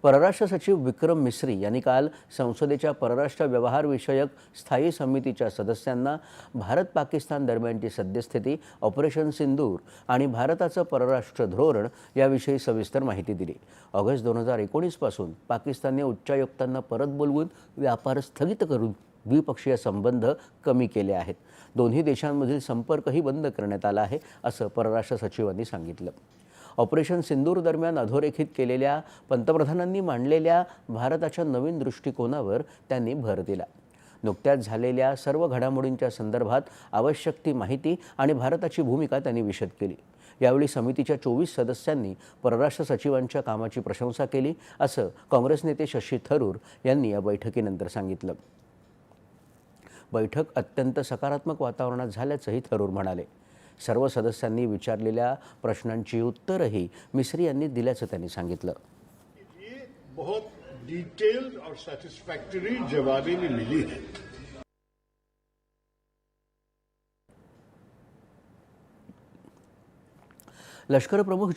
परराष्ट्र सचिव विक्रम मिस्री यांनी काल संसदेच्या परराष्ट्र व्यवहार विषयक स्थायी समितीच्या सदस्यांना भारत पाकिस्तान दरम्यानची सद्यस्थिती, ऑपरेशन सिंदूर आणि भारताचं परराष्ट्र धोरण याविषयी सविस्तर माहिती दिली। ऑगस्ट 2019 पासून पाकिस्तानने उच्चायुक्तांना परत बोलवून व्यापार स्थगित करून द्विपक्षीय संबंध कमी केले आहेत। दोन्ही देशांमधील संपर्कही बंद करण्यात आला आहे, असं परराष्ट्र सचिवांनी सांगितलं। ऑपरेशन सिंदूर दरम्यान अधोरेखित केलेल्या पंतप्रधानांनी मांडलेल्या भारताच्या नवीन दृष्टिकोनावर त्यांनी भर दिला। नुकत्याच झालेल्या सर्व घडामोडींच्या संदर्भात आवश्यक ती माहिती आणि भारताची भूमिका त्यांनी विशद केली। यावेळी समितीच्या 24 सदस्यांनी परराष्ट्र सचिवांच्या कामाची प्रशंसा केली, असं काँग्रेस नेते शशी थरूर यांनी या बैठकीनंतर सांगितलं। बैठक अत्यंत सकारात्मक वातावरणात झाल्याचंही थरूर म्हणाले। सर्व सदस्यांनी विचारलेल्या प्रश्नांची उत्तरही मिस्री यांनी दिल्याचं त्यांनी सांगितलं। ये बहुत डिटेल्ड और सैटिस्फैक्टरी जवाबें भी मिली है। लष्कर प्रमुख